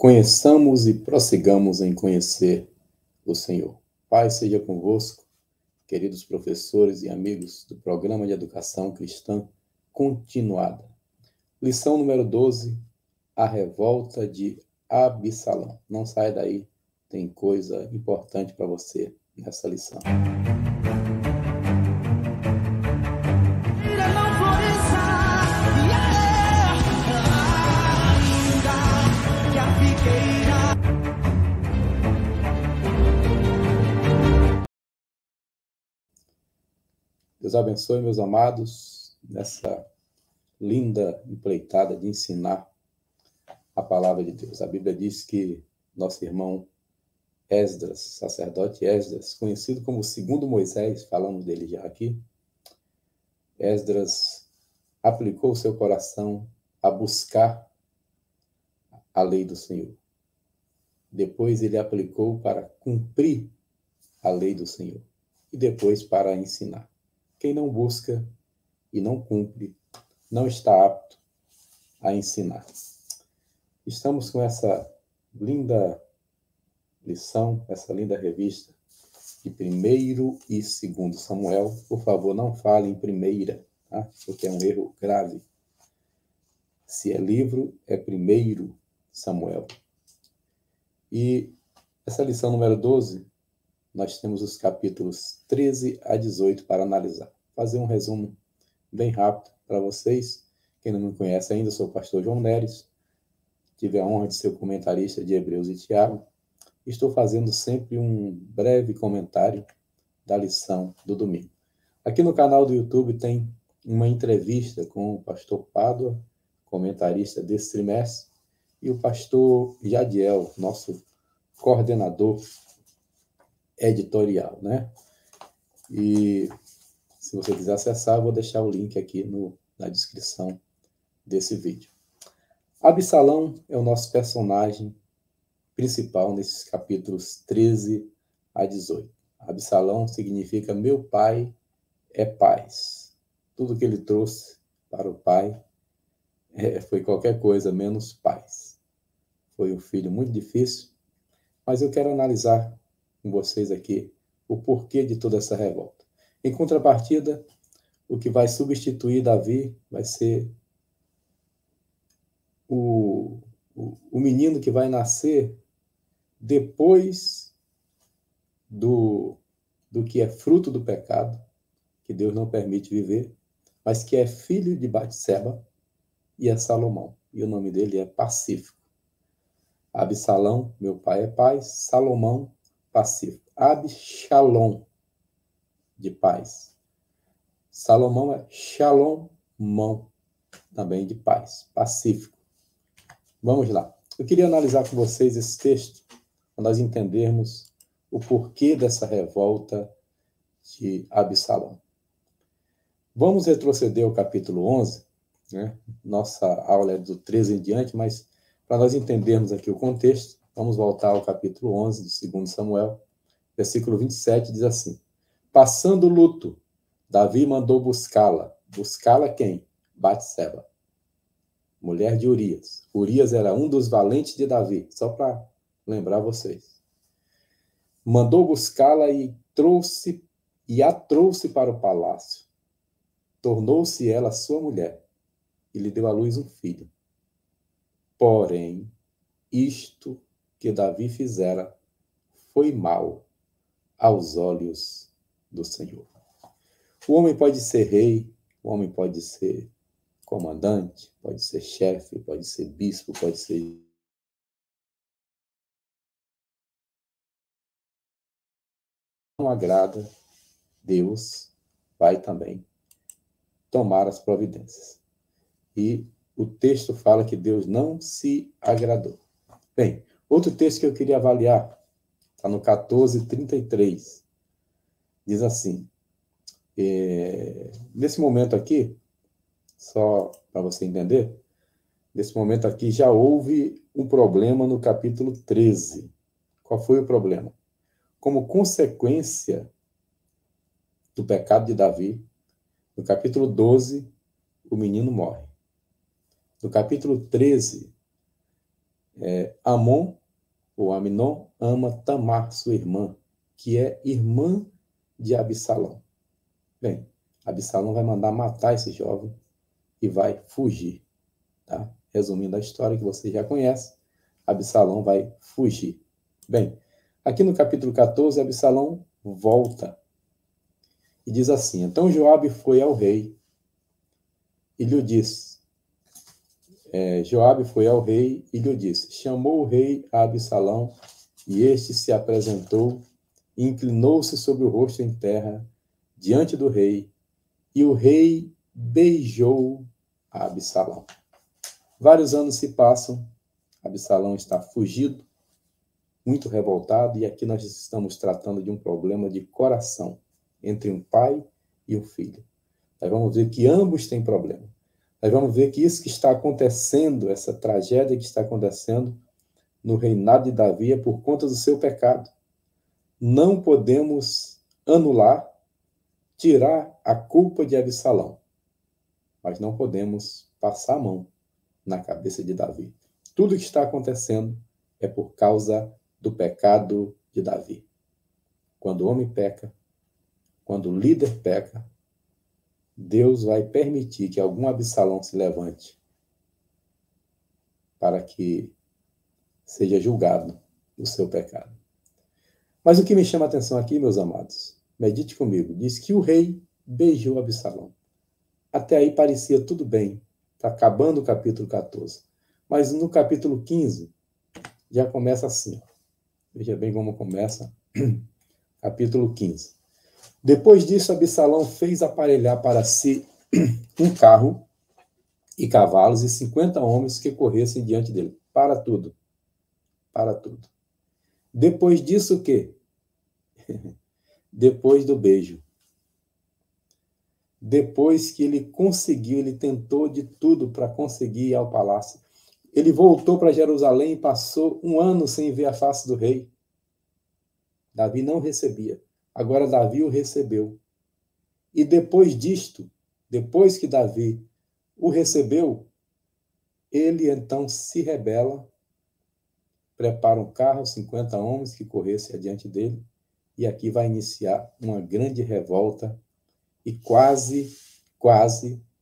Conheçamos e prossigamos em conhecer o Senhor. Paz seja convosco, queridos professores e amigos do Programa de Educação Cristã Continuada. Lição número 12, a revolta de Absalão. Não saia daí, tem coisa importante para você nessa lição. Deus abençoe, meus amados, nessa linda empreitada de ensinar a palavra de Deus. A Bíblia diz que nosso irmão Esdras, sacerdote Esdras, conhecido como o segundo Moisés, falamos dele já aqui, Esdras aplicou o seu coração a buscar a lei do Senhor. Depois ele aplicou para cumprir a lei do Senhor. E depois para ensinar. Quem não busca e não cumpre, não está apto a ensinar. Estamos com essa linda lição, essa linda revista de 1º e 2º Samuel. Por favor, não fale em primeira, tá? Porque é um erro grave. Se é livro, é 1º Samuel. E essa lição número 12, nós temos os capítulos 13 a 18 para analisar. Fazer um resumo bem rápido para vocês. Quem não me conhece ainda, eu sou o pastor João Neres. Tive a honra de ser o comentarista de Hebreus e Tiago. Estou fazendo sempre um breve comentário da lição do domingo. Aqui no canal do YouTube tem uma entrevista com o pastor Pádua, comentarista desse trimestre, e o pastor Jadiel, nosso coordenador editorial, né? E se você quiser acessar, eu vou deixar o link aqui na descrição desse vídeo. Absalão é o nosso personagem principal nesses capítulos 13 a 18. Absalão significa meu pai é paz. Tudo que ele trouxe para o pai foi qualquer coisa menos paz. Foi um filho muito difícil, mas eu quero analisar com vocês aqui o porquê de toda essa revolta. Em contrapartida, o que vai substituir Davi vai ser o menino que vai nascer depois do que é fruto do pecado, que Deus não permite viver, mas que é filho de Batseba e é Salomão. E o nome dele é Pacífico. Absalão, meu pai é paz, Salomão, pacífico. Abshalom, de paz. Salomão é Shalomão, também de paz, pacífico. Vamos lá. Eu queria analisar com vocês esse texto, para nós entendermos o porquê dessa revolta de Absalão. Vamos retroceder ao capítulo 11, né? Nossa aula é do 13 em diante, mas para nós entendermos aqui o contexto, vamos voltar ao capítulo 11 de 2 Samuel, versículo 27, diz assim: passando o luto, Davi mandou buscá-la. Buscá-la quem? Batseba, mulher de Urias. Urias era um dos valentes de Davi, só para lembrar vocês. Mandou buscá-la e a trouxe para o palácio. Tornou-se ela sua mulher e lhe deu à luz um filho. Porém, isto que Davi fizera foi mal aos olhos do Senhor. O homem pode ser rei, o homem pode ser comandante, pode ser chefe, pode ser bispo, pode ser... Não agrada, Deus vai também tomar as providências. E o texto fala que Deus não se agradou. Bem, outro texto que eu queria avaliar está no 14:33. Diz assim, nesse momento aqui, só para você entender, nesse momento aqui já houve um problema no capítulo 13. Qual foi o problema? Como consequência do pecado de Davi, no capítulo 12, o menino morre. No capítulo 13, Amon, ou Aminon, ama Tamar, sua irmã, que é irmã de Absalão. Bem, Absalão vai mandar matar esse jovem e vai fugir. Tá? Resumindo a história que você já conhece, Absalão vai fugir. Bem, aqui no capítulo 14, Absalão volta e diz assim: então Joabe foi ao rei e lhe disse, Joabe foi ao rei e lhe disse, chamou o rei a Absalão, e este se apresentou e inclinou-se sobre o rosto em terra diante do rei, e o rei beijou a Absalão. Vários anos se passam, Absalão está fugido, muito revoltado, e aqui nós estamos tratando de um problema de coração entre um pai e um filho. Nós vamos ver que ambos têm problema. Nós vamos ver que isso que está acontecendo, essa tragédia que está acontecendo no reinado de Davi é por conta do seu pecado. Não podemos anular, tirar a culpa de Absalão, mas não podemos passar a mão na cabeça de Davi. Tudo que está acontecendo é por causa do pecado de Davi. Quando o homem peca, quando o líder peca, Deus vai permitir que algum Absalão se levante para que seja julgado o seu pecado. Mas o que me chama a atenção aqui, meus amados, medite comigo, diz que o rei beijou Absalão. Até aí parecia tudo bem, está acabando o capítulo 14. Mas no capítulo 15, já começa assim. Veja bem como começa capítulo 15. Depois disso, Absalão fez aparelhar para si um carro e cavalos e 50 homens que corressem diante dele. Para tudo. Para tudo. Depois disso, o quê? Depois do beijo. Depois que ele conseguiu, ele tentou de tudo para conseguir ir ao palácio. Ele voltou para Jerusalém e passou um ano sem ver a face do rei. Davi não recebia. Agora Davi o recebeu. E depois disto, depois que Davi o recebeu, ele então se rebela, prepara um carro, 50 homens que corressem adiante dele, e aqui vai iniciar uma grande revolta e quase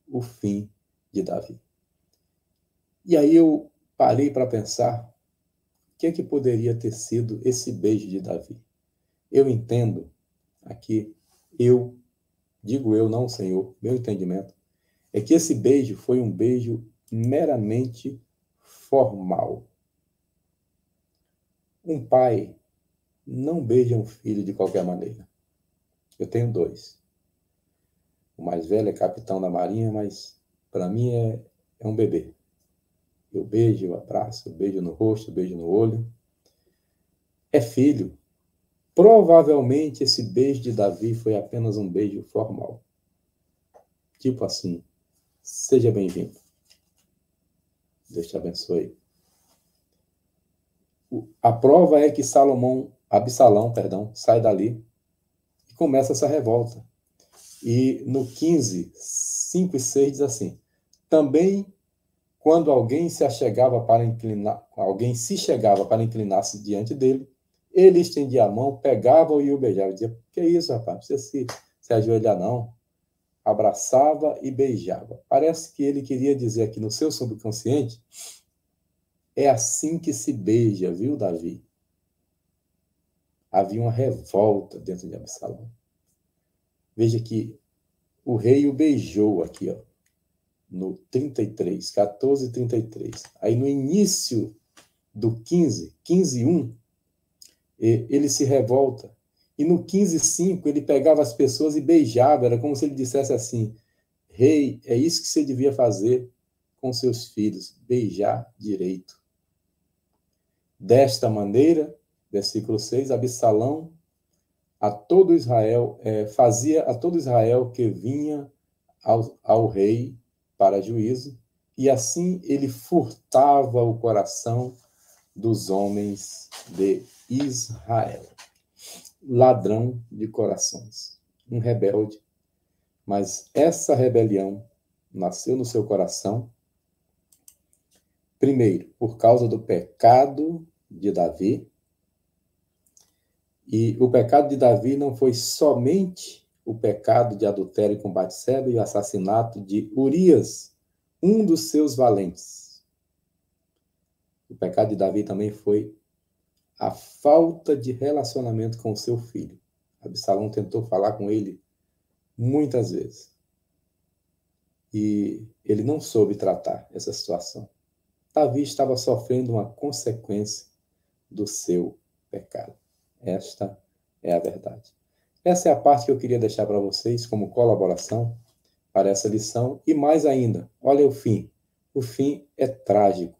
o fim de Davi. E aí eu parei para pensar o que é que poderia ter sido esse beijo de Davi. Eu entendo aqui, digo eu, não o Senhor, meu entendimento, é que esse beijo foi um beijo meramente formal. Um pai não beija um filho de qualquer maneira. Eu tenho 2. O mais velho é capitão da Marinha, mas para mim é um bebê. Eu beijo, eu abraço, eu beijo no rosto, eu beijo no olho. É filho. Provavelmente esse beijo de Davi foi apenas um beijo formal. Tipo assim, seja bem-vindo. Deus te abençoe. A prova é que Absalão, sai dali e começa essa revolta. E no 15, 5 e 6 diz assim: também quando alguém se chegava para inclinar-se diante dele, ele estendia a mão, pegava-o e o beijava. Dizia: que é isso, rapaz? Não precisa se ajoelhar, não. Abraçava e beijava. Parece que ele queria dizer aqui no seu subconsciente: é assim que se beija, viu, Davi? Havia uma revolta dentro de Absalão. Veja que o rei o beijou aqui, ó, no 33, 14 e 33. Aí no início do 15, 15:1, ele se revolta. E no 15:5 ele pegava as pessoas e beijava. Era como se ele dissesse assim: rei, é isso que você devia fazer com seus filhos, beijar direito. Desta maneira, versículo 6, Absalão fazia a todo Israel que vinha ao rei para juízo, e assim ele furtava o coração dos homens de Israel. Ladrão de corações, um rebelde. Mas essa rebelião nasceu no seu coração Primeiro, por causa do pecado de Davi. E o pecado de Davi não foi somente o pecado de adultério com Batseba e o assassinato de Urias, um dos seus valentes. O pecado de Davi também foi a falta de relacionamento com o seu filho. Absalão tentou falar com ele muitas vezes. E ele não soube tratar essa situação. Davi estava sofrendo uma consequência do seu pecado. Esta é a verdade. Essa é a parte que eu queria deixar para vocês como colaboração para essa lição. E mais ainda, olha o fim. O fim é trágico.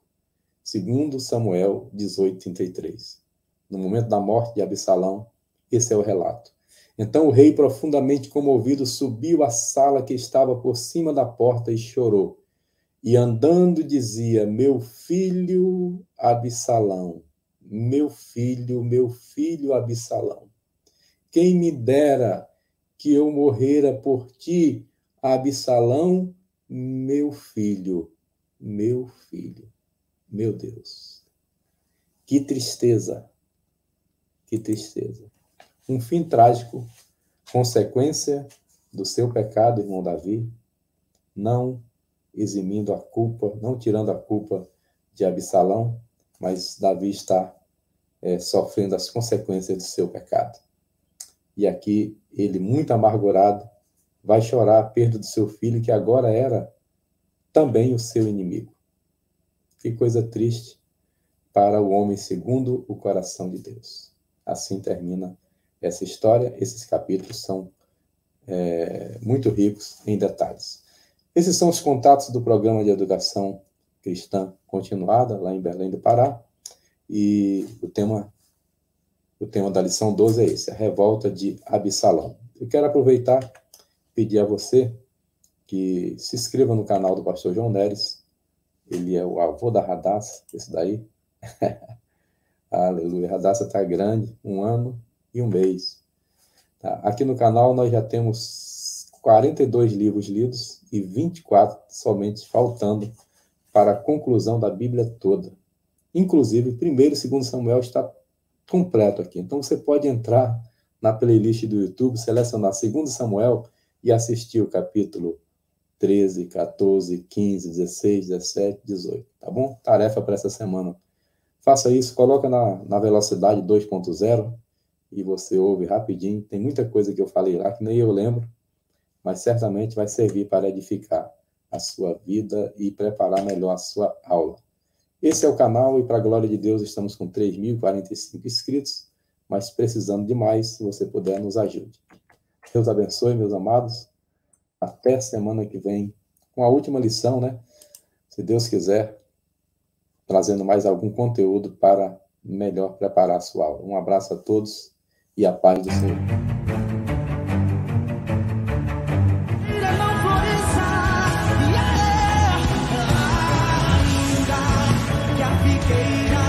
Segundo Samuel 18:33. No momento da morte de Absalão, esse é o relato. Então o rei, profundamente comovido, subiu à sala que estava por cima da porta e chorou. E andando dizia: meu filho Absalão, meu filho Absalão, quem me dera que eu morrera por ti, Absalão, meu filho. Meu Deus, que tristeza, que tristeza. Um fim trágico, consequência do seu pecado, irmão Davi, não eximindo a culpa, não tirando a culpa de Absalão, mas Davi está sofrendo as consequências do seu pecado. E aqui, ele, muito amargurado, vai chorar a perda do seu filho, que agora era também o seu inimigo. Que coisa triste para o homem segundo o coração de Deus. Assim termina essa história. Esses capítulos são muito ricos em detalhes. Esses são os contatos do programa de educação cristã continuada, lá em Belém do Pará. E o tema da lição 12 é esse, a revolta de Absalão. Eu quero aproveitar e pedir a você que se inscreva no canal do pastor João Neres. Ele é o avô da Radassa, esse daí. Aleluia, a Radassa está grande, 1 ano e 1 mês. Tá? Aqui no canal nós já temos 42 livros lidos e 24 somente faltando para a conclusão da Bíblia toda. Inclusive, 1º e 2º Samuel está completo aqui. Então, você pode entrar na playlist do YouTube, selecionar 2º Samuel e assistir o capítulo 13, 14, 15, 16, 17, 18. Tá bom? Tarefa para essa semana. Faça isso, coloca na velocidade 2.0 e você ouve rapidinho. Tem muita coisa que eu falei lá que nem eu lembro, mas certamente vai servir para edificar a sua vida e preparar melhor a sua aula. Esse é o canal e, para a glória de Deus, estamos com 3.045 inscritos, mas precisando de mais, se você puder, nos ajude. Deus abençoe, meus amados. Até semana que vem, com a última lição, né? Se Deus quiser, trazendo mais algum conteúdo para melhor preparar a sua aula. Um abraço a todos e a paz do Senhor. Yeah.